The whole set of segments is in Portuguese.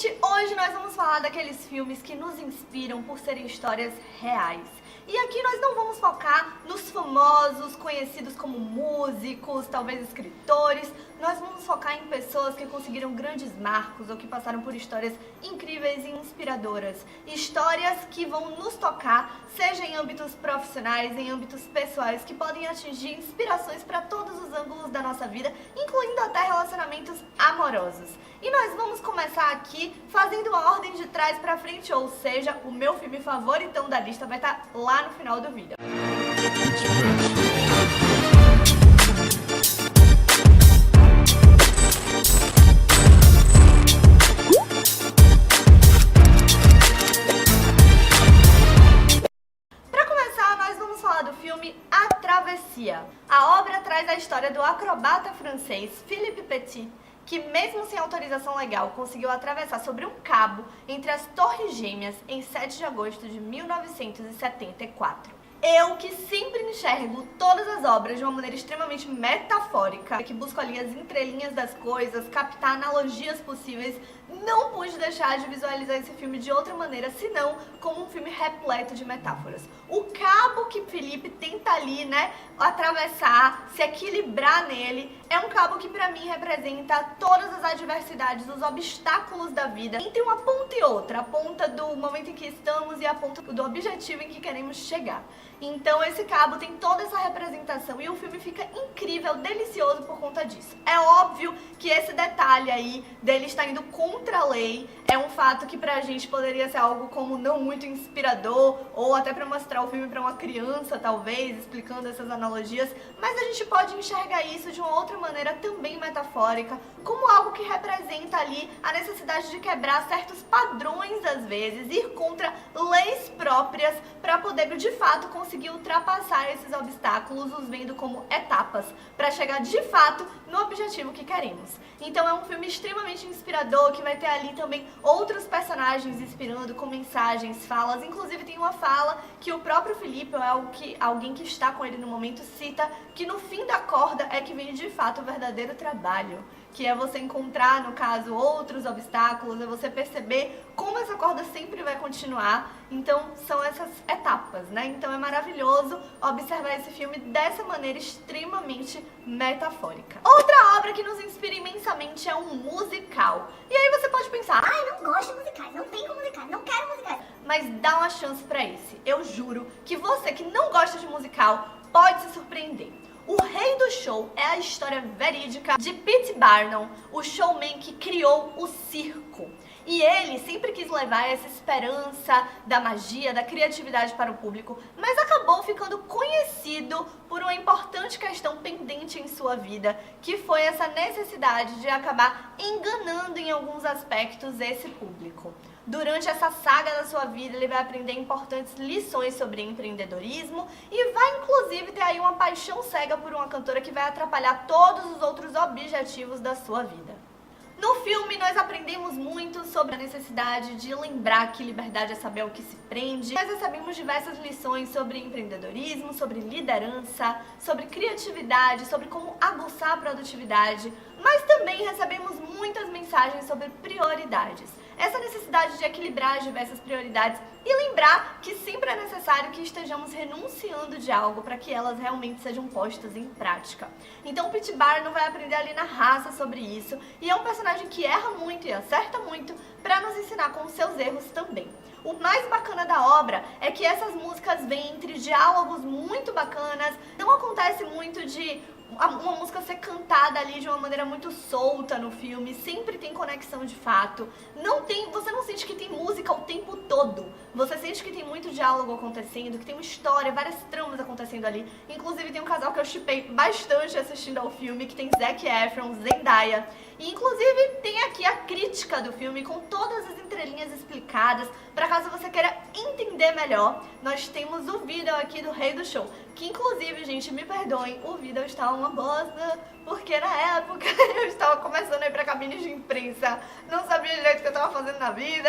Gente, hoje nós vamos falar daqueles filmes que nos inspiram por serem histórias reais. E aqui nós não vamos focar nos famosos, conhecidos como músicos, talvez escritores. Nós vamos focar em pessoas que conseguiram grandes marcos ou que passaram por histórias incríveis e inspiradoras. Histórias que vão nos tocar, seja em âmbitos profissionais, em âmbitos pessoais, que podem atingir inspirações para todos os ângulos da nossa vida, incluindo até relacionamentos amorosos. E nós vamos começar aqui fazendo uma ordem de trás para frente, ou seja, o meu filme favoritão da lista vai estar lá no final do vídeo. Para começar, nós vamos falar do filme A Travessia. A obra traz a história do acrobata francês Philippe Petit, que mesmo sem autorização legal conseguiu atravessar sobre um cabo entre as Torres Gêmeas em 7 de agosto de 1974. Eu, que sempre enxergo todas as obras de uma maneira extremamente metafórica, que busco ali as entrelinhas das coisas, captar analogias possíveis, não pude deixar de visualizar esse filme de outra maneira, senão como um filme repleto de metáforas. O cabo que Felipe tenta ali, atravessar, se equilibrar nele, é um cabo que pra mim representa todas as adversidades, os obstáculos da vida, entre uma ponta e outra, a ponta do momento em que estamos e a ponta do objetivo em que queremos chegar. Então esse cabo tem toda essa representação e o filme fica incrível, delicioso por conta disso. É óbvio que esse detalhe aí dele estar indo contra a lei é um fato que pra gente poderia ser algo como não muito inspirador, ou até pra mostrar o filme pra uma criança, talvez, explicando essas analogias, mas a gente pode enxergar isso de uma outra maneira também metafórica, como algo que representa ali a necessidade de quebrar certos padrões às vezes, ir contra leis próprias para poder de fato conseguir ultrapassar esses obstáculos, os vendo como etapas, para chegar de fato no objetivo que queremos. Então é um filme extremamente inspirador, que vai ter ali também outros personagens inspirando com mensagens, falas, inclusive tem uma fala que o próprio Felipe, ou alguém que está com ele no momento, cita que no fim da corda é que vem de fato o verdadeiro trabalho, que é você encontrar, no caso, outros obstáculos, é você perceber como essa corda sempre vai continuar. Então são essas etapas, Então é maravilhoso observar esse filme dessa maneira extremamente metafórica. Outra obra que nos inspira imensamente é um musical. E aí você pode pensar, ai, não gosto de musicais, não tem como musicais, não quero musicais. Mas dá uma chance pra esse. Eu juro que você que não gosta de musical pode se surpreender. O Rei do Show é a história verídica de P.T. Barnum, o showman que criou o circo. E ele sempre quis levar essa esperança da magia, da criatividade para o público, mas acabou ficando conhecido por uma importante questão pendente em sua vida, que foi essa necessidade de acabar enganando em alguns aspectos esse público. Durante essa saga da sua vida, ele vai aprender importantes lições sobre empreendedorismo e vai inclusive ter aí uma paixão cega por uma cantora que vai atrapalhar todos os outros objetivos da sua vida. No filme, nós aprendemos muito sobre a necessidade de lembrar que liberdade é saber ao que se prende. Nós recebemos diversas lições sobre empreendedorismo, sobre liderança, sobre criatividade, sobre como aguçar a produtividade, mas também recebemos muitas mensagens sobre prioridades. Essa necessidade de equilibrar as diversas prioridades e lembrar que sempre é necessário que estejamos renunciando de algo para que elas realmente sejam postas em prática. Então o P.T. Barnum vai aprender ali na raça sobre isso, e é um personagem que erra muito e acerta muito para nos ensinar com os seus erros também. O mais bacana da obra é que essas músicas vêm entre diálogos muito bacanas, não acontece muito de uma música ser cantada ali de uma maneira muito solta no filme, sempre tem conexão de fato. Você não sente que tem música o tempo todo. Você sente que tem muito diálogo acontecendo, que tem uma história, várias tramas acontecendo ali. Inclusive tem um casal que eu shippei bastante assistindo ao filme, que tem Zac Efron, Zendaya. E inclusive tem aqui a crítica do filme com todas as entrelinhas explicadas, para caso você queira entender melhor. Nós temos o vídeo aqui do Rei do Show, que inclusive, gente, me perdoem, o vídeo estava uma bosta, porque na época eu estava começando a ir pra cabine de imprensa, não sabia direito o que eu estava fazendo na vida.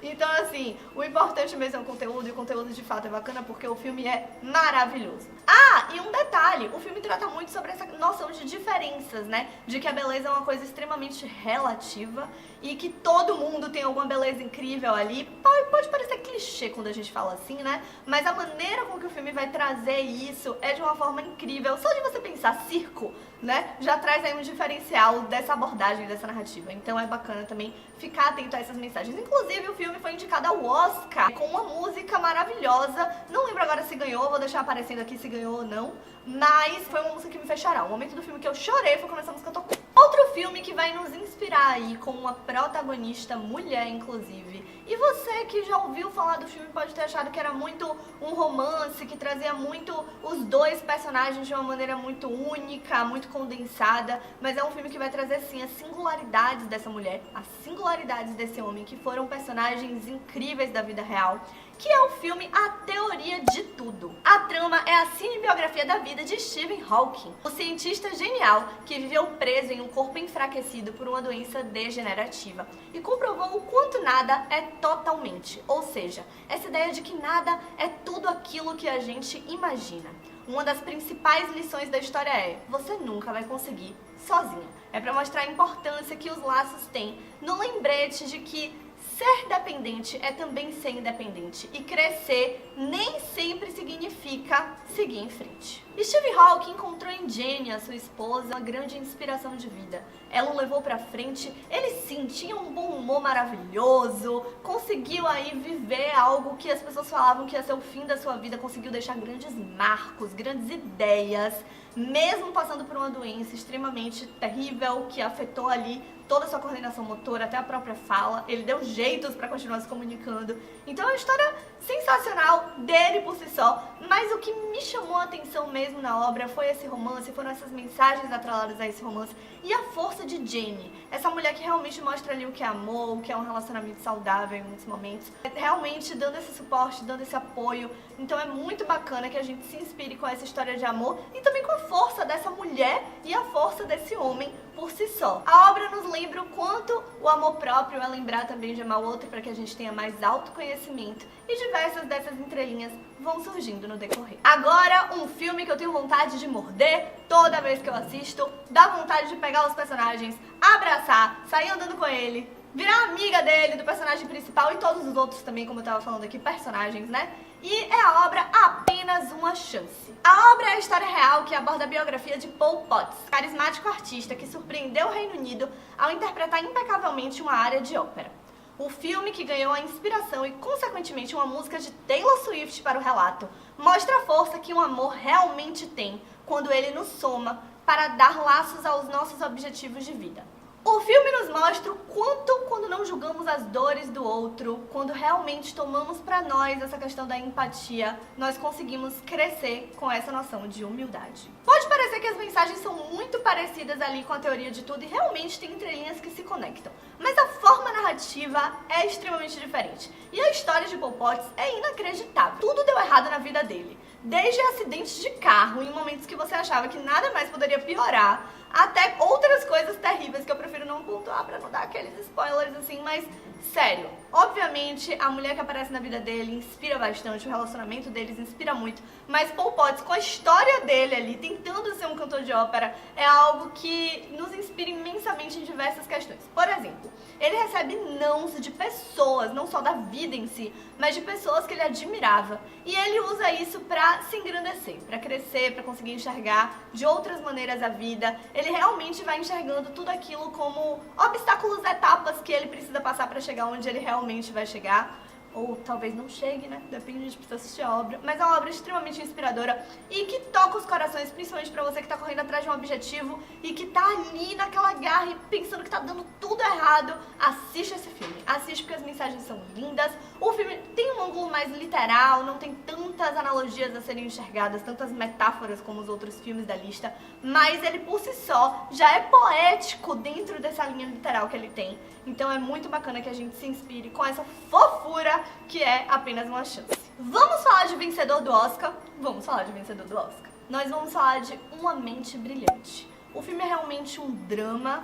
Então assim, o importante mesmo é o conteúdo, e o conteúdo de fato é bacana porque o filme é maravilhoso. Ah, e um detalhe, o filme trata muito sobre essa noção de diferenças, né? De que a beleza é uma coisa extremamente relativa e que todo mundo tem alguma beleza incrível ali. Pode parecer clichê quando a gente fala assim, né? Mas a maneira com que o filme vai trazer isso é de uma forma incrível. Só de você pensar circo, né? Já traz aí um diferencial dessa abordagem, dessa narrativa. Então é bacana também ficar atento a essas mensagens. Inclusive, o filme foi indicado ao Oscar com uma música maravilhosa. Não lembro agora se ganhou, vou deixar aparecendo aqui se ganhou ou não. Mas foi uma música que me fez chorar. O momento do filme que eu chorei foi quando essa música tocou. Outro filme que vai nos inspirar aí com uma protagonista mulher, inclusive. E você que já ouviu falar do filme pode ter achado que era muito um romance, que trazia muito os dois personagens de uma maneira muito única, muito condensada. Mas é um filme que vai trazer, sim, as singularidades dessa mulher, as singularidades desse homem, que foram personagens incríveis da vida real. Que é o filme A Teoria de Tudo. A trama é a cinebiografia da vida de Stephen Hawking, o cientista genial que viveu preso em um corpo enfraquecido por uma doença degenerativa e comprovou o quanto nada é totalmente, ou seja, essa ideia de que nada é tudo aquilo que a gente imagina. Uma das principais lições da história é: você nunca vai conseguir sozinha. É para mostrar a importância que os laços têm no lembrete de que ser dependente é também ser independente e crescer nem sempre significa seguir em frente. Steve Hawking encontrou em Jenny, a sua esposa, uma grande inspiração de vida. Ela o levou pra frente, ele sim tinha um bom humor maravilhoso, conseguiu aí viver algo que as pessoas falavam que ia ser o fim da sua vida, conseguiu deixar grandes marcos, grandes ideias, mesmo passando por uma doença extremamente terrível que afetou ali toda a sua coordenação motora, até a própria fala. Ele deu jeitos pra continuar se comunicando. Então é uma história sensacional dele por si só, mas o que me chamou a atenção mesmo na obra foi esse romance, foram essas mensagens atreladas a esse romance e a força de Jenny, essa mulher que realmente mostra ali o que é amor, o que é um relacionamento saudável em muitos momentos, realmente dando esse suporte, dando esse apoio. Então é muito bacana que a gente se inspire com essa história de amor e também com a força dessa mulher e a força desse homem por si só. A obra nos lembra o quanto o amor próprio é lembrar também de amar o outro para que a gente tenha mais autoconhecimento, e diversas dessas entrelinhas vão surgindo no decorrer. Agora, um filme que eu tenho vontade de morder toda vez que eu assisto, dá vontade de pegar os personagens, abraçar, sair andando com ele, virar amiga dele, do personagem principal e todos os outros também, como eu tava falando aqui, personagens, né? E é a obra Apenas Uma Chance. A obra é a história real que aborda a biografia de Pol Pot, carismático artista que surpreendeu o Reino Unido ao interpretar impecavelmente uma área de ópera. O filme, que ganhou a inspiração e, consequentemente, uma música de Taylor Swift para o relato, mostra a força que um amor realmente tem quando ele nos soma para dar laços aos nossos objetivos de vida. O filme nos mostra o quanto, quando não julgamos as dores do outro, quando realmente tomamos para nós essa questão da empatia, nós conseguimos crescer com essa noção de humildade. Pode parecer que as mensagens são muito parecidas ali com a teoria de tudo e realmente tem entrelinhas que se conectam, mas a forma narrativa é extremamente diferente. E a história de Pol Pot é inacreditável. Tudo deu errado na vida dele. Desde acidentes de carro, em momentos que você achava que nada mais poderia piorar, até outras coisas terríveis que eu prefiro não pontuar pra não dar aqueles spoilers assim, mas sério. Obviamente, a mulher que aparece na vida dele inspira bastante, o relacionamento deles inspira muito, mas Pol Pot, com a história dele ali, tentando ser um cantor de ópera, é algo que nos inspira imensamente em diversas questões. Por exemplo, ele recebe nãos de pessoas, não só da vida em si, mas de pessoas que ele admirava. E ele usa isso pra se engrandecer, pra crescer, pra conseguir enxergar de outras maneiras a vida. Ele realmente vai enxergando tudo aquilo como obstáculos, etapas que ele precisa passar pra chegar onde ele realmente vai chegar. Ou talvez não chegue, né? Depende, a gente precisa assistir a obra. Mas é uma obra extremamente inspiradora e que toca os corações, principalmente pra você que tá correndo atrás de um objetivo e que tá ali naquela garra e pensando que tá dando tudo errado. Assiste esse filme. Assiste porque as mensagens são lindas. O filme tem um ângulo mais literal, não tem tantas analogias a serem enxergadas, tantas metáforas como os outros filmes da lista, mas ele por si só já é poético dentro dessa linha literal que ele tem. Então é muito bacana que a gente se inspire com essa fofura que é Apenas Uma Chance. Vamos falar de vencedor do Oscar? Vamos falar de vencedor do Oscar. Nós vamos falar de Uma Mente Brilhante. O filme é realmente um drama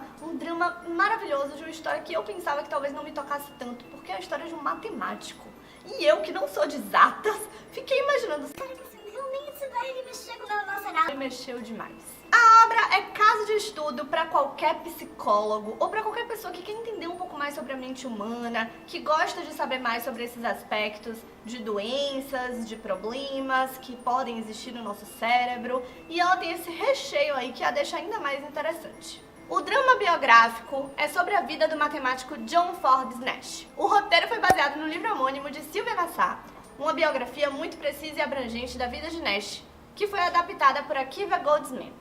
maravilhoso de uma história que eu pensava que talvez não me tocasse tanto, porque é a história de um matemático. E eu, que não sou de exatas, fiquei imaginando... Cara, que esse filme realmente ele mexeu com o meu emocional. Ele mexeu demais. A obra é caso de estudo para qualquer psicólogo ou para qualquer pessoa que quer entender um pouco mais sobre a mente humana, que gosta de saber mais sobre esses aspectos de doenças, de problemas que podem existir no nosso cérebro, e ela tem esse recheio aí que a deixa ainda mais interessante. O drama biográfico é sobre a vida do matemático John Forbes Nash. O roteiro foi baseado no livro homônimo de Sylvia Nassar, uma biografia muito precisa e abrangente da vida de Nash, que foi adaptada por Akiva Goldsman.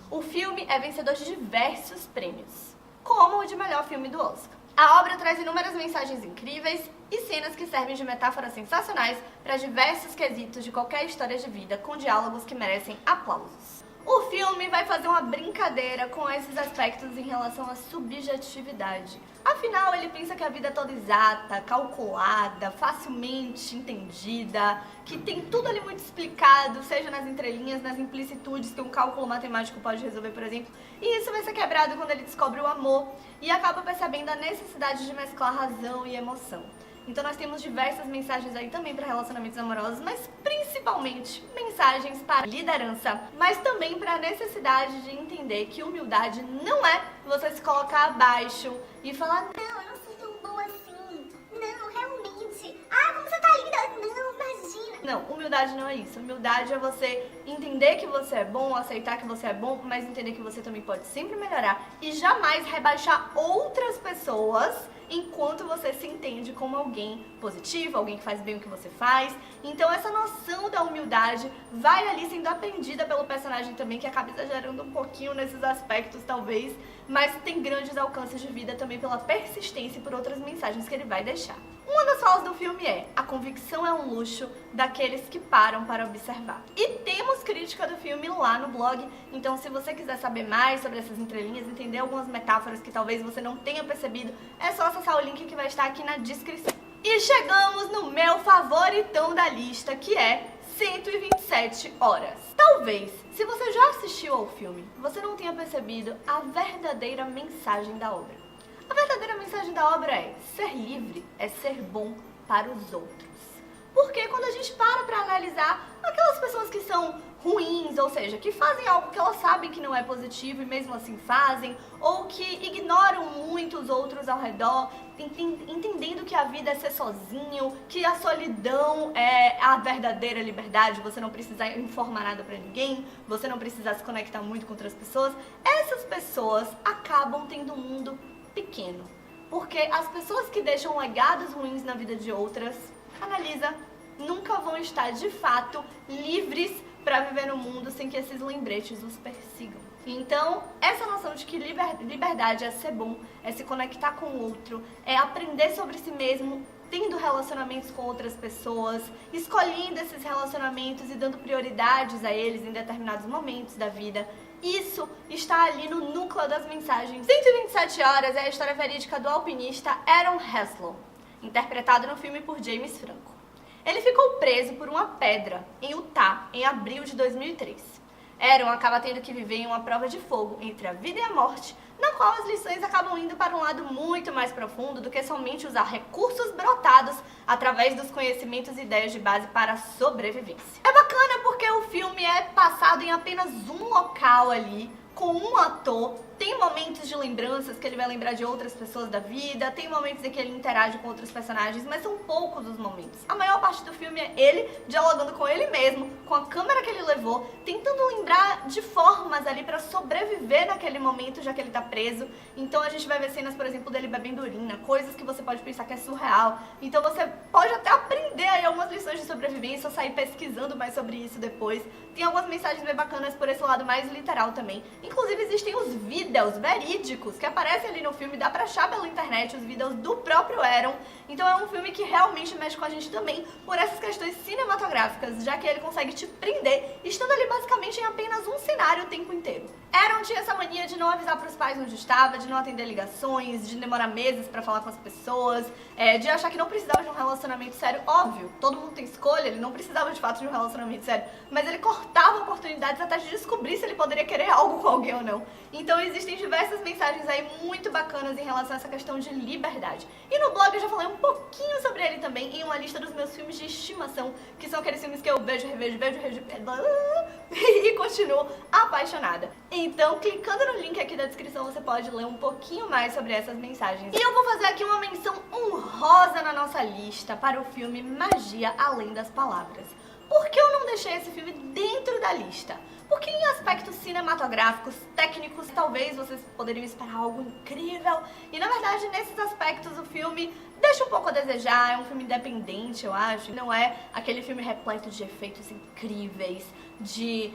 O filme é vencedor de diversos prêmios, como o de melhor filme do Oscar. A obra traz inúmeras mensagens incríveis e cenas que servem de metáforas sensacionais para diversos quesitos de qualquer história de vida, com diálogos que merecem aplausos. O filme vai fazer uma brincadeira com esses aspectos em relação à subjetividade. Afinal, ele pensa que a vida é toda exata, calculada, facilmente entendida, que tem tudo ali muito explicado, seja nas entrelinhas, nas implicitudes que um cálculo matemático pode resolver, por exemplo. E isso vai ser quebrado quando ele descobre o amor e acaba percebendo a necessidade de mesclar razão e emoção. Então nós temos diversas mensagens aí também para relacionamentos amorosos, mas principalmente mensagens para liderança, mas também para a necessidade de entender que humildade não é você se colocar abaixo e falar: não, eu não sou tão boa assim. Não, realmente. Ah, como você tá linda. Não, imagina. Não, humildade não é isso. Humildade é você entender que você é bom, aceitar que você é bom, mas entender que você também pode sempre melhorar e jamais rebaixar outras pessoas enquanto você se entende como alguém positivo, alguém que faz bem o que você faz. Então essa noção da humildade vai ali sendo aprendida pelo personagem também, que acaba exagerando um pouquinho nesses aspectos talvez, mas tem grandes alcances de vida também pela persistência e por outras mensagens que ele vai deixar. Uma das falas do filme é: a convicção é um luxo daqueles que param para observar. E temos crítica do filme lá no blog, então se você quiser saber mais sobre essas entrelinhas, entender algumas metáforas que talvez você não tenha percebido, é só acessar o link que vai estar aqui na descrição. E chegamos no meu favoritão da lista, que é 127 horas. Talvez, se você já assistiu ao filme, você não tenha percebido a verdadeira mensagem da obra. A verdadeira mensagem da obra é: ser livre é ser bom para os outros. Porque quando a gente para analisar aquelas pessoas que são ruins, ou seja, que fazem algo que elas sabem que não é positivo e mesmo assim fazem, ou que ignoram muito os outros ao redor, entendendo que a vida é ser sozinho, que a solidão é a verdadeira liberdade, você não precisa informar nada pra ninguém, você não precisa se conectar muito com outras pessoas, essas pessoas acabam tendo um mundo pequeno. Porque as pessoas que deixam legados ruins na vida de outras, analisa, nunca vão estar de fato livres para viver no mundo sem que esses lembretes os persigam. Então, essa noção de que liberdade é ser bom, é se conectar com o outro, é aprender sobre si mesmo, tendo relacionamentos com outras pessoas, escolhendo esses relacionamentos e dando prioridades a eles em determinados momentos da vida. Isso está ali no núcleo das mensagens. 127 horas é a história verídica do alpinista Aaron Heslow, interpretado no filme por James Franco. Ele ficou preso por uma pedra em Utah em abril de 2003. Aaron acaba tendo que viver em uma prova de fogo entre a vida e a morte, na qual as lições acabam indo para um lado muito mais profundo do que somente usar recursos brotados através dos conhecimentos e ideias de base para a sobrevivência. É bacana porque o filme é passado em apenas um local ali, com um ator. Tem momentos de lembranças que ele vai lembrar de outras pessoas da vida, tem momentos em que ele interage com outros personagens, mas são poucos os momentos. A maior parte do filme é ele dialogando com ele mesmo, com a câmera que ele levou, tentando lembrar de formas ali pra sobreviver naquele momento, já que ele tá preso. Então a gente vai ver cenas, por exemplo, dele bebendo urina, coisas que você pode pensar que é surreal. Então você pode até aprender aí algumas lições de sobrevivência ou sair pesquisando mais sobre isso depois. Tem algumas mensagens bem bacanas por esse lado mais literal também. Inclusive existem os vídeos verídicos que aparecem ali no filme, dá pra achar pela internet os vídeos do próprio Aaron. Então é um filme que realmente mexe com a gente também por essas questões cinematográficas, já que ele consegue te prender estando ali basicamente em apenas um cenário o tempo inteiro. Aaron tinha essa mania de não avisar pros pais onde estava, de não atender ligações, de demorar meses pra falar com as pessoas, de achar que não precisava de um relacionamento sério. Óbvio, todo mundo tem escolha, ele não precisava de fato de um relacionamento sério, mas ele cortava oportunidades até de descobrir se ele poderia querer algo com alguém ou não. Então existem diversas mensagens aí muito bacanas em relação a essa questão de liberdade. E no blog eu já falei um pouquinho sobre ele também. também em uma lista dos meus filmes de estimação, que são aqueles filmes que eu vejo, revejo, e continuo apaixonada. Então, clicando no link aqui da descrição, você pode ler um pouquinho mais sobre essas mensagens. E eu vou fazer aqui uma menção honrosa na nossa lista para o filme Magia Além das Palavras. Por que eu não deixei esse filme dentro da lista? Porque em aspectos cinematográficos, técnicos, talvez vocês poderiam esperar algo incrível. E na verdade, nesses aspectos, o filme deixa um pouco a desejar. É um filme independente, eu acho. Não é aquele filme repleto de efeitos incríveis, de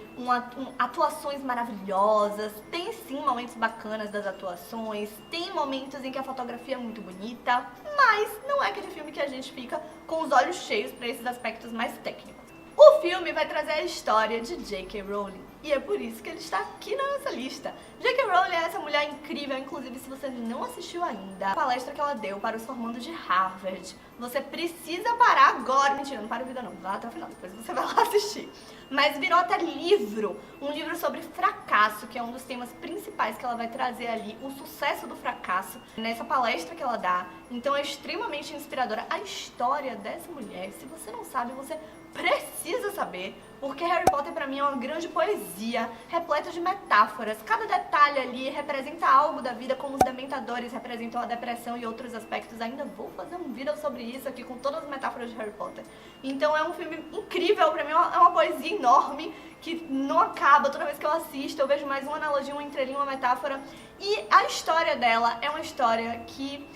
atuações maravilhosas. Tem sim momentos bacanas das atuações, tem momentos em que a fotografia é muito bonita, mas não é aquele filme que a gente fica com os olhos cheios para esses aspectos mais técnicos. O filme vai trazer a história de J.K. Rowling, e é por isso que ele está aqui na nossa lista. J.K. Rowling é essa mulher incrível, inclusive se você não assistiu ainda a palestra que ela deu para os formandos de Harvard, você precisa parar agora. Mentira, não para a vida não, vai até o final, depois você vai lá assistir. Mas virou até livro, um livro sobre fracasso, que é um dos temas principais que ela vai trazer ali, o sucesso do fracasso, nessa palestra que ela dá. Então é extremamente inspiradora a história dessa mulher. Se você não sabe, você precisa saber, porque Harry Potter pra mim é uma grande poesia, repleta de metáforas. Cada detalhe ali representa algo da vida, como os dementadores representam a depressão e outros aspectos. Ainda vou fazer um vídeo sobre isso aqui, com todas as metáforas de Harry Potter. Então é um filme incrível, pra mim é uma poesia enorme, que não acaba. Toda vez que eu assisto, eu vejo mais uma analogia, uma entrelinha, uma metáfora. E a história dela é uma história que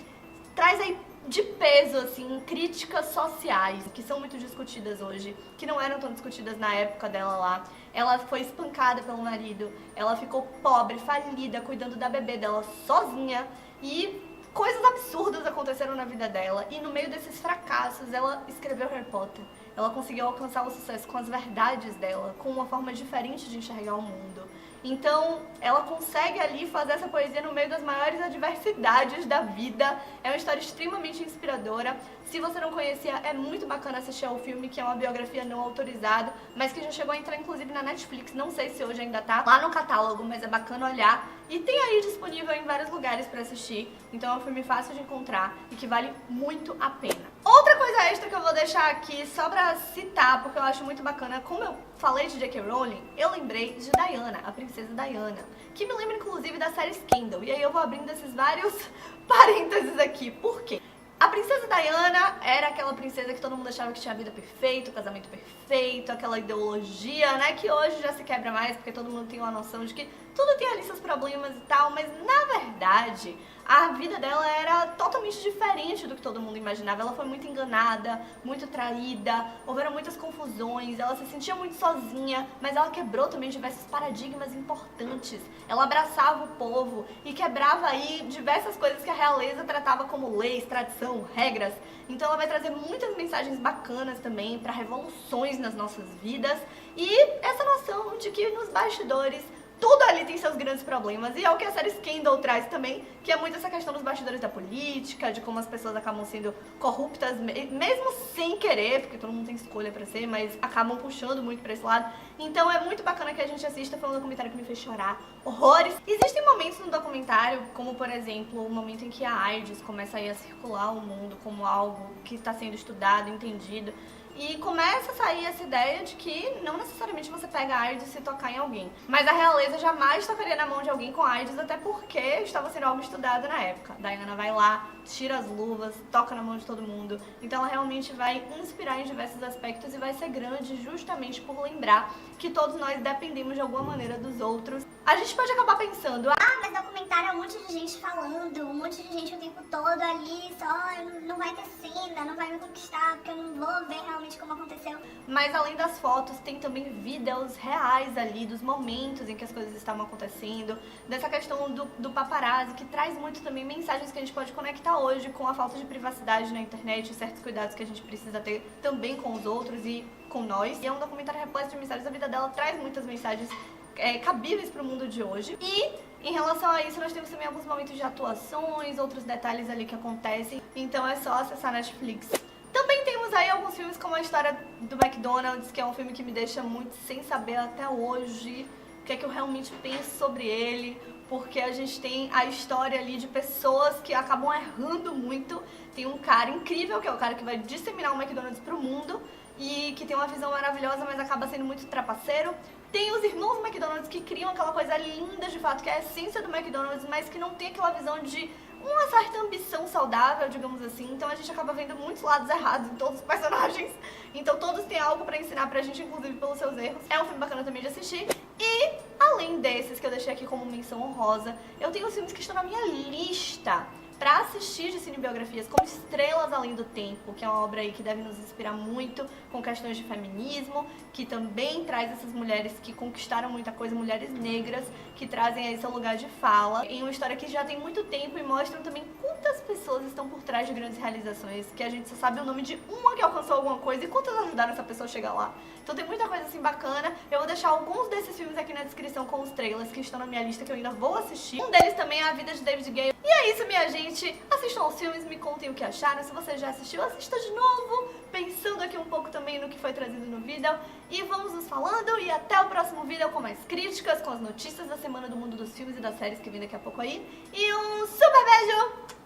traz aí de peso, assim, críticas sociais, que são muito discutidas hoje, que não eram tão discutidas na época dela lá. Ela foi espancada pelo marido, ela ficou pobre, falida, cuidando da bebê dela sozinha, e coisas absurdas aconteceram na vida dela. E no meio desses fracassos, ela escreveu Harry Potter. Ela conseguiu alcançar o sucesso com as verdades dela, com uma forma diferente de enxergar o mundo. Então, ela consegue ali fazer essa poesia no meio das maiores adversidades da vida. É uma história extremamente inspiradora. Se você não conhecia, é muito bacana assistir ao filme, que é uma biografia não autorizada, mas que já chegou a entrar inclusive na Netflix. Não sei se hoje ainda tá lá no catálogo, mas é bacana olhar. E tem aí disponível em vários lugares pra assistir. Então é um filme fácil de encontrar e que vale muito a pena. Outra coisa extra que eu vou deixar aqui, só pra citar, porque eu acho muito bacana, como eu falei de J.K. Rowling, eu lembrei de Diana, a princesa Diana, que me lembra inclusive da série Scandal. E aí eu vou abrindo esses vários parênteses aqui. Por quê? A princesa Diana era aquela princesa que todo mundo achava que tinha a vida perfeita, o casamento perfeito, aquela ideologia, né, que hoje já se quebra mais, porque todo mundo tem uma noção de que tudo tem ali seus problemas e tal, mas na verdade a vida dela era totalmente diferente do que todo mundo imaginava. Ela foi muito enganada, muito traída, houveram muitas confusões, ela se sentia muito sozinha, mas ela quebrou também diversos paradigmas importantes. Ela abraçava o povo e quebrava aí diversas coisas que a realeza tratava como leis, tradição, regras. Então ela vai trazer muitas mensagens bacanas também para revoluções nas nossas vidas e essa noção de que nos bastidores tudo ali tem seus grandes problemas, e é o que a série Scandal traz também, que é muito essa questão dos bastidores da política, de como as pessoas acabam sendo corruptas, mesmo sem querer, porque todo mundo tem escolha pra ser, mas acabam puxando muito pra esse lado. Então é muito bacana que a gente assista. Foi um documentário que me fez chorar horrores. Existem momentos no documentário, como por exemplo, o momento em que a AIDS começa a ir a circular o mundo como algo que está sendo estudado, entendido. E começa a sair essa ideia de que não necessariamente você pega a AIDS se tocar em alguém. Mas a realeza jamais tocaria na mão de alguém com AIDS, até porque estava sendo algo estudado na época. Diana vai lá, tira as luvas, toca na mão de todo mundo. Então ela realmente vai inspirar em diversos aspectos e vai ser grande justamente por lembrar que todos nós dependemos de alguma maneira dos outros. A gente pode acabar pensando, mas documentário é um monte de gente falando, um monte de gente o tempo todo ali, só não vai ter cena, não vai me conquistar, porque eu não vou ver realmente como aconteceu. Mas além das fotos, tem também vídeos reais ali, dos momentos em que as coisas estavam acontecendo, dessa questão do paparazzi, que traz muito também mensagens que a gente pode conectar hoje com a falta de privacidade na internet, certos cuidados que a gente precisa ter também com os outros e com nós. E é um documentário repleto de mensagens. A vida dela traz muitas mensagens cabíveis para o mundo de hoje. E em relação a isso, nós temos também alguns momentos de atuações, outros detalhes ali que acontecem. Então é só acessar a Netflix. Também temos aí alguns filmes como a história do McDonald's, que é um filme que me deixa muito sem saber até hoje o que é que eu realmente penso sobre ele, porque a gente tem a história ali de pessoas que acabam errando muito. Tem um cara incrível, que é o cara que vai disseminar o McDonald's pro mundo e que tem uma visão maravilhosa, mas acaba sendo muito trapaceiro. Tem os irmãos McDonald's que criam aquela coisa linda de fato, que é a essência do McDonald's, mas que não tem aquela visão de uma certa ambição saudável, digamos assim. Então a gente acaba vendo muitos lados errados em todos os personagens. Então todos têm algo pra ensinar pra gente, inclusive pelos seus erros. É um filme bacana também de assistir. E além desses que eu deixei aqui como menção honrosa, eu tenho os filmes que estão na minha lista pra assistir de cinebiografias, como Estrelas Além do Tempo, que é uma obra aí que deve nos inspirar muito com questões de feminismo, que também traz essas mulheres que conquistaram muita coisa, mulheres negras, que trazem aí seu lugar de fala, em uma história que já tem muito tempo e mostram também quantas pessoas estão por trás de grandes realizações, que a gente só sabe o nome de uma que alcançou alguma coisa e quantas ajudaram essa pessoa a chegar lá. Então tem muita coisa assim bacana. Eu vou deixar alguns desses filmes aqui na descrição com os trailers que estão na minha lista, que eu ainda vou assistir. Um deles também é A Vida de David Gale. E é isso, minha gente. Assistam aos filmes, me contem o que acharam. Se você já assistiu, assista de novo, pensando aqui um pouco também no que foi trazido no vídeo. E vamos nos falando, e até o próximo vídeo com mais críticas, com as notícias da semana do mundo dos filmes e das séries que vem daqui a pouco aí. E um super beijo!